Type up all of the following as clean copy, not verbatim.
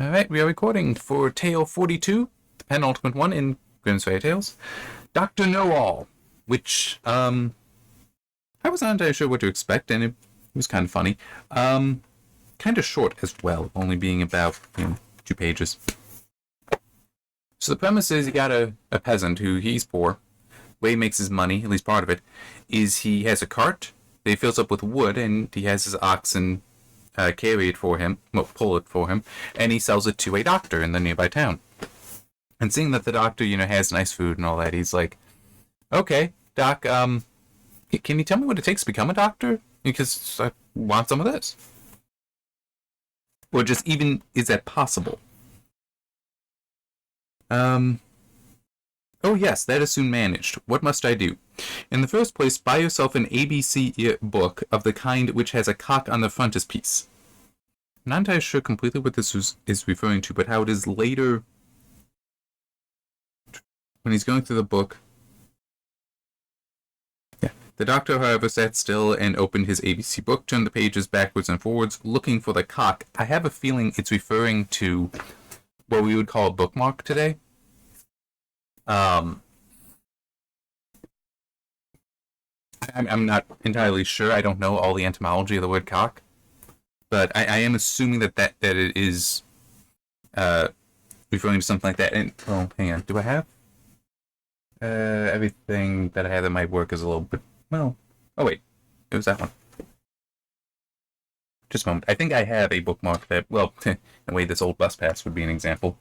All right, we are recording for Tale 42, the penultimate one in Grimm's Fairy Tales. Dr. Knowall, which, I was not entirely sure what to expect, and it was kind of funny. Kind of short as well, only being about, 2 pages. So the premise is you got a peasant who, he's poor. The way he makes his money, at least part of it, is he has a cart that he fills up with wood, and he has his oxen carry it for him, pull it for him, and he sells it to a doctor in the nearby town. And seeing that the doctor, has nice food and all that, he's like, okay, doc, can you tell me what it takes to become a doctor? Because I want some of this. Or just even, is that possible? Oh yes, that is soon managed. What must I do? In the first place, buy yourself an ABC book of the kind which has a cock on the frontispiece. I'm not entirely sure completely what this is referring to, but how it is later, when he's going through the book. Yeah. The doctor, however, sat still and opened his ABC book, turned the pages backwards and forwards, looking for the cock. I have a feeling it's referring to what we would call a bookmark today. I'm not entirely sure. I don't know all the etymology of the word cock, but I am assuming that it is referring to something like that. And hang on, do I have everything that I have in my work is a little bit oh wait, it was that one. Just a moment. I think I have a bookmark that in a way this old bus pass would be an example.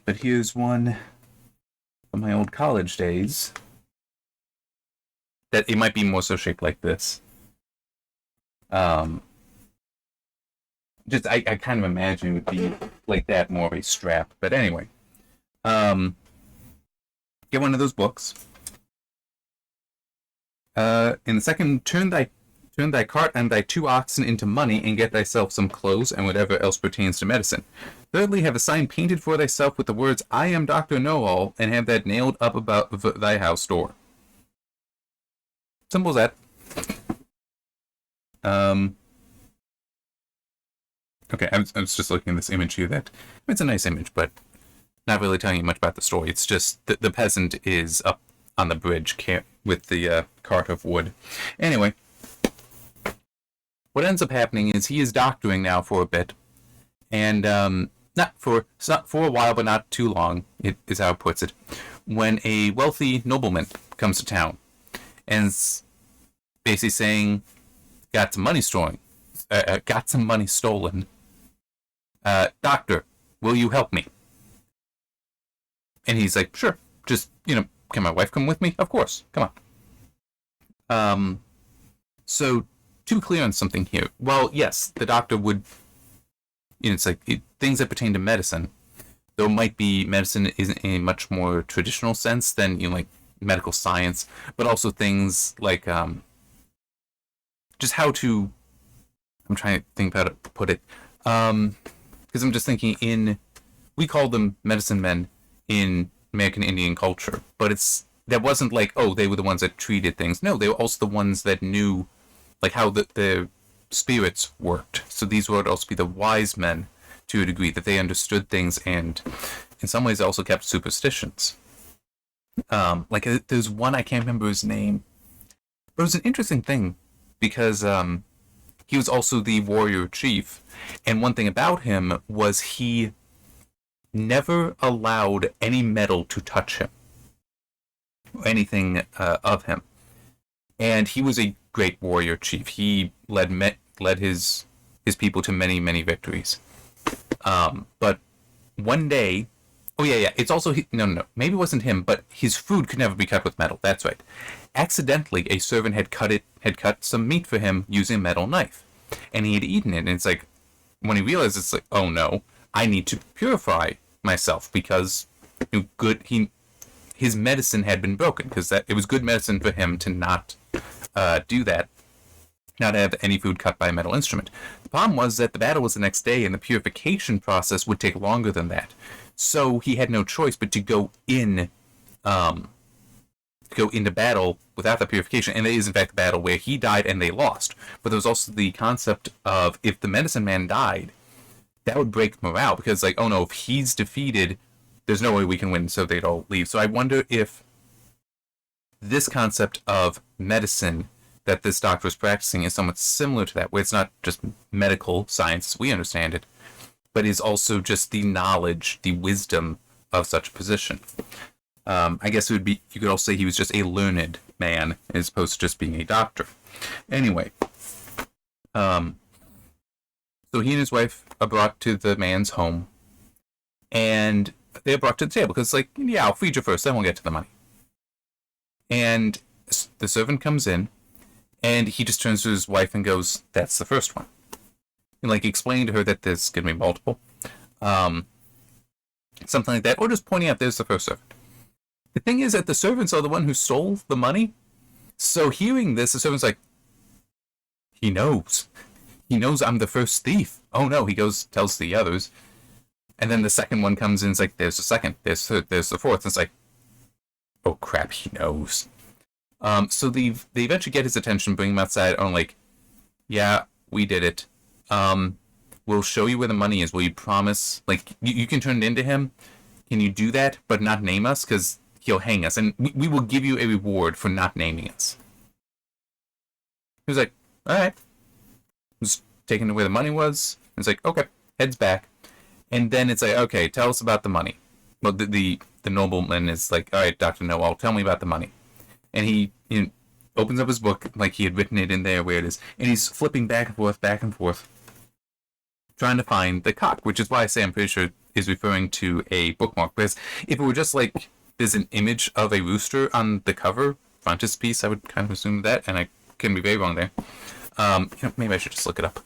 But here's one from my old college days that it might be more so shaped like this. Just I kind of imagine it would be like that, more of a strap. But anyway, get one of those books. In the second, turn thy cart and thy 2 oxen into money, and get thyself some clothes and whatever else pertains to medicine. Thirdly, have a sign painted for thyself with the words, I am Dr. Knowall, and have that nailed up about thy house door. Simple as that. Okay, I was just looking at this image here. That it's a nice image, but not really telling you much about the story. It's just that the peasant is up on the bridge with the cart of wood. Anyway, what ends up happening is he is doctoring now for a bit, and not for a while, but not too long, it is how it puts it, when a wealthy nobleman comes to town and is basically saying, got some money stolen. Doctor, will you help me? And he's like, sure, just, can my wife come with me? Of course, come on. So, to clear on something here, well, yes, the doctor would, it's like things that pertain to medicine, though might be medicine in a much more traditional sense than, like medical science, but also things like, just how to, I'm trying to think about it, put it, because I'm just thinking we call them medicine men in American Indian culture, but that wasn't like, they were the ones that treated things. No, they were also the ones that knew, like, how the spirits worked. So these would also be the wise men to a degree, that they understood things and in some ways also kept superstitions. Like there's one, I can't remember his name, but it was an interesting thing because he was also the warrior chief, and one thing about him was he never allowed any metal to touch him or anything of him. And he was a great warrior chief. He led his people to many, many victories. But one day, it's also no, maybe it wasn't him, but his food could never be cut with metal. That's right. Accidentally, a servant had cut some meat for him using a metal knife, and he had eaten it. And it's like, when he realized, it's like, oh no, I need to purify myself because his medicine had been broken, because it was good medicine for him to not do that, not have any food cut by a metal instrument. The problem was that the battle was the next day, and the purification process would take longer than that. So he had no choice but to go in to go into battle without that purification. And it is, in fact, a battle where he died and they lost. But there was also the concept of if the medicine man died, that would break morale because, like, oh no, if he's defeated, there's no way we can win, so they'd all leave. So I wonder if this concept of medicine that this doctor is practicing is somewhat similar to that, where it's not just medical science as we understand it, but is also just the knowledge, the wisdom of such a position. I guess it would be, you could also say he was just a learned man as opposed to just being a doctor. Anyway, so he and his wife are brought to the man's home, and they're brought to the table because, like, yeah, I'll feed you first, then we'll get to the money. And the servant comes in, and he just turns to his wife and goes, "That's the first one." And, like, explaining to her that there's going to be multiple. Something like that. Or just pointing out there's the first servant. The thing is that the servants are the one who stole the money. So hearing this, the servant's like, he knows. He knows I'm the first thief. Oh no, he goes, tells the others. And then the second one comes in, it's like, there's the second, there's the third, there's the fourth. And it's like, oh crap, he knows. So they eventually get his attention, bring him outside, and like, yeah, we did it. We'll show you where the money is. Will you promise? Like, you can turn it into him. Can you do that, but not name us? Because he'll hang us, and we will give you a reward for not naming us. He was like, all right. Just taking where the money was. It's like, okay, heads back. And then it's like, okay, tell us about the money. Well, the nobleman is like, all right, Dr. Knowall, tell me about the money. And he opens up his book, like he had written it in there where it is, and he's flipping back and forth, trying to find the cock, which is why I say I'm pretty sure is referring to a bookmark. Because if it were just like there's an image of a rooster on the cover frontispiece, I would kind of assume that, and I can be very wrong there. Maybe I should just look it up.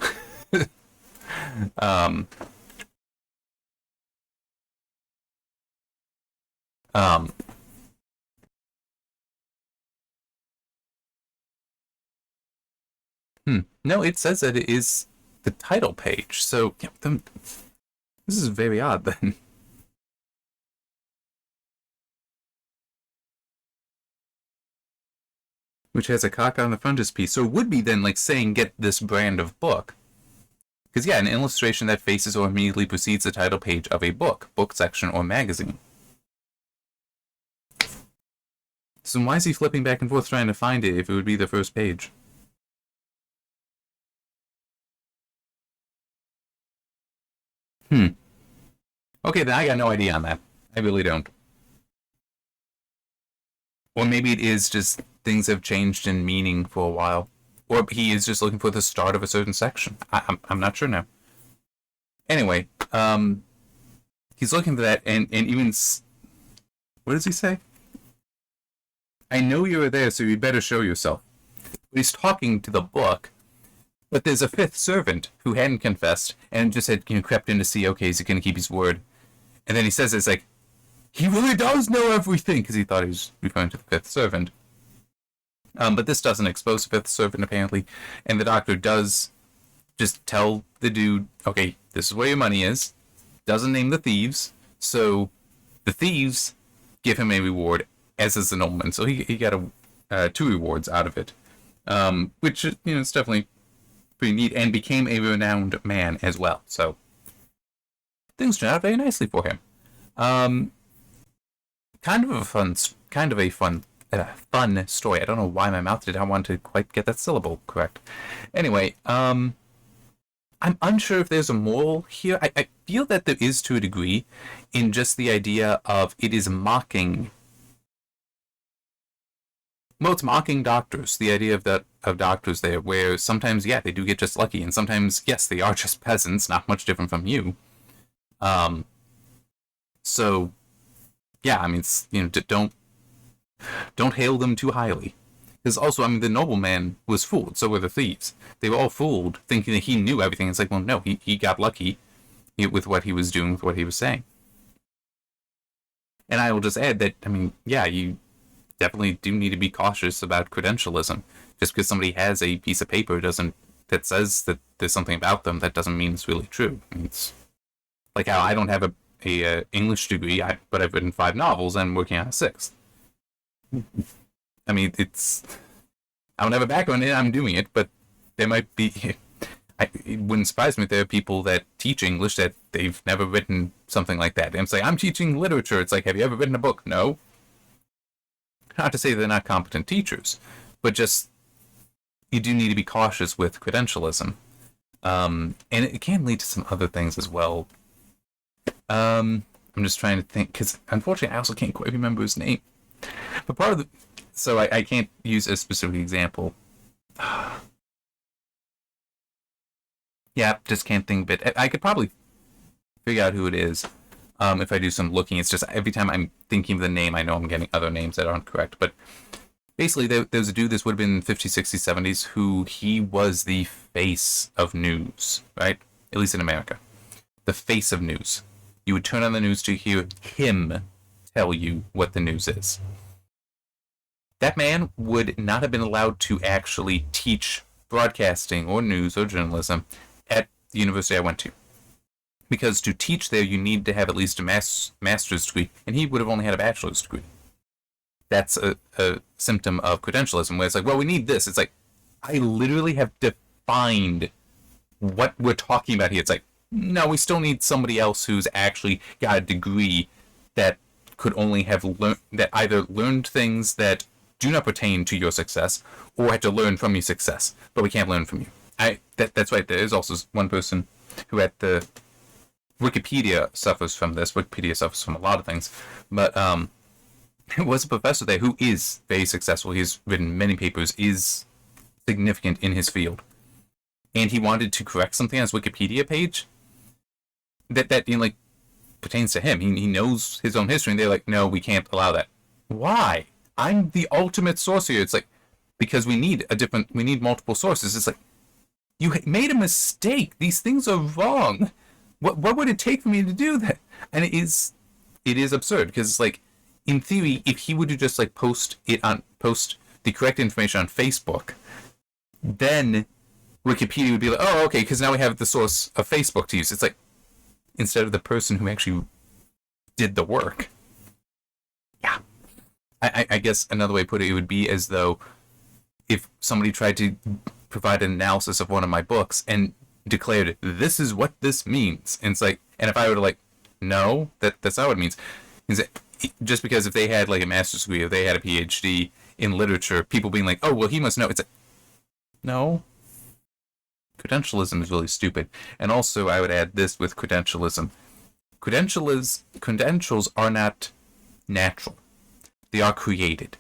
No, it says that it is the title page. So yeah, this is very odd then. Which has a cock on the frontispiece. So it would be then like saying get this brand of book. Because yeah, an illustration that faces or immediately precedes the title page of a book section, or magazine. So why is he flipping back and forth trying to find it if it would be the first page? Okay, then I got no idea on that. I really don't. Or maybe it is just things have changed in meaning for a while. Or he is just looking for the start of a certain section. I'm not sure now. Anyway, he's looking for that, and even... What does he say? I know you were there, so you'd better show yourself. He's talking to the book, but there's a fifth servant who hadn't confessed and just had crept in to see, okay, is he going to keep his word? And then he says it's like, he really does know everything, because he thought he was referring to the fifth servant. But this doesn't expose the fifth servant, apparently, and the doctor does just tell the dude, okay, this is where your money is, doesn't name the thieves, so the thieves give him a reward, as is the nobleman, so he got two rewards out of it, which, is definitely pretty neat, and became a renowned man as well, so things turned out very nicely for him. Kind of a fun story. I don't know why my mouth did not want to quite get that syllable correct. Anyway, I'm unsure if there's a moral here. I feel that there is to a degree, in just the idea of it is mocking. Well, it's mocking doctors. The idea of doctors there, where sometimes, yeah, they do get just lucky, and sometimes, yes, they are just peasants, not much different from you. So, yeah, I mean, don't hail them too highly. Because also, I mean, the nobleman was fooled, so were the thieves. They were all fooled, thinking that he knew everything. It's like, well, no, he got lucky with what he was doing, with what he was saying. And I will just add that, I mean, yeah, you definitely do need to be cautious about credentialism. Just because somebody has a piece of paper that says that there's something about them, that doesn't mean it's really true. I mean, it's like how I don't have a English degree, but I've written 5 novels and I'm working on a 6th. I mean, I don't have a background in it, I'm doing it, but there might be, it wouldn't surprise me if there are people that teach English that they've never written something like that. And it's like, I'm teaching literature. It's like, have you ever written a book? No. Not to say they're not competent teachers, but just, you do need to be cautious with credentialism. And it can lead to some other things as well. I'm just trying to think, because unfortunately I also can't quite remember his name. But part of the, so I can't use a specific example. Yeah, just can't think. But I could probably figure out who it is if I do some looking. It's just every time I'm thinking of the name, I know I'm getting other names that aren't correct. But basically, there was a dude, this would have been in the 50s, 60s, 70s, who he was the face of news, right? At least in America. The face of news. You would turn on the news to hear him tell you what the news is. That man would not have been allowed to actually teach broadcasting or news or journalism at the university I went to. Because to teach there, you need to have at least a master's degree, and he would have only had a bachelor's degree. That's a symptom of credentialism, where it's like, well, we need this. It's like, I literally have defined what we're talking about here. It's like, no, we still need somebody else who's actually got a degree that could only have learned, that either learned things that do not pertain to your success, or had to learn from your success, but we can't learn from you. That's right. There is also one person who at the Wikipedia suffers from this. Wikipedia suffers from a lot of things, but there was a professor there who is very successful. He's written many papers, is significant in his field, and he wanted to correct something on his Wikipedia page that you know, like pertains to him. He knows his own history, and they're like, no, we can't allow that. Why? I'm the ultimate source here. It's like, because we need multiple sources. It's like, you made a mistake. These things are wrong. What would it take for me to do that? And it is absurd, because it's like, in theory, if he were to just like post the correct information on Facebook, then Wikipedia would be like, oh, okay, because now we have the source of Facebook to use. It's like, instead of the person who actually did the work. Yeah. I guess another way to put it would be as though if somebody tried to provide an analysis of one of my books and declared, this is what this means. And it's like, and if I were to like, no, that's not what it means. Just because if they had like a master's degree or they had a PhD in literature, people being like, oh, well, he must know. It's like, no. Credentialism is really stupid. And also, I would add this with credentialism. Credentials are not natural. They are created.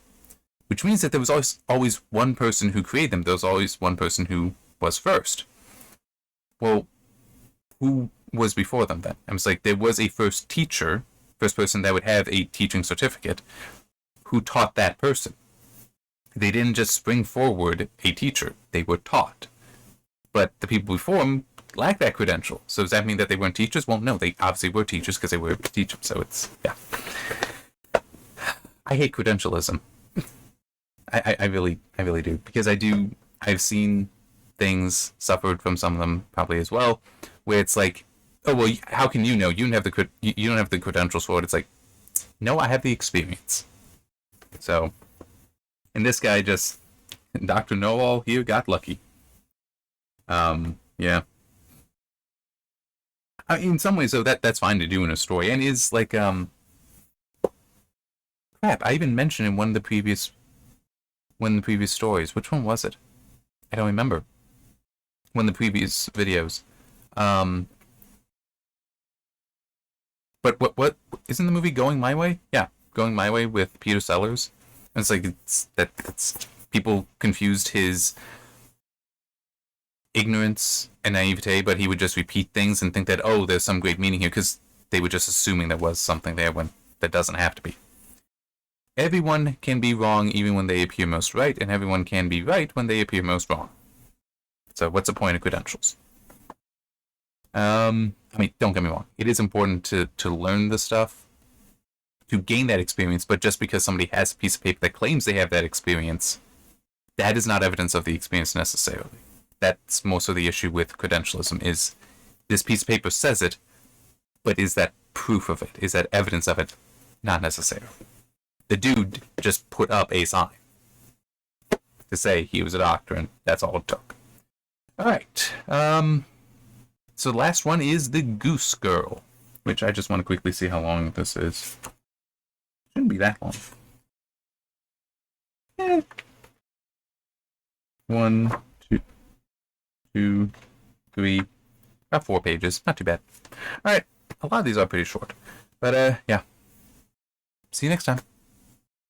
Which means that there was always one person who created them. There was always one person who was first. Well, who was before them then? I was like, there was a first person that would have a teaching certificate who taught that person. They didn't just spring forward a teacher. They were taught. But the people before them lacked that credential. So does that mean that they weren't teachers? Well, no, they obviously were teachers because they were able to teach them. So it's, yeah. I hate credentialism. I really do. Because I've seen things, suffered from some of them probably as well, where it's like, oh, well, how can you know? You don't have the credentials for it. It's like, no, I have the experience. So, and this guy just, Dr. Knowall here got lucky. Yeah. In some ways, though, that's fine to do in a story, and is like, crap, I even mentioned in one of the previous stories. Which one was it? I don't remember. One of the previous videos. But what isn't the movie Going My Way? Yeah, Going My Way with Peter Sellers. And it's like that's people confused his ignorance and naivete, but he would just repeat things and think that, oh, there's some great meaning here, because they were just assuming there was something there when that doesn't have to be. Everyone can be wrong even when they appear most right, and everyone can be right when they appear most wrong. So what's the point of credentials? I mean, don't get me wrong. It is important to learn the stuff, to gain that experience, but just because somebody has a piece of paper that claims they have that experience, that is not evidence of the experience necessarily. That's most of the issue with credentialism, is this piece of paper says it, but is that proof of it? Is that evidence of it? Not necessarily. The dude just put up a sign. to say he was a doctor, and that's all it took. All right. So the last one is the Goose Girl, which I just want to quickly see how long this is. Shouldn't be that long. One, two, three, about 4 pages. Not too bad. All right. A lot of these are pretty short. But, yeah. See you next time.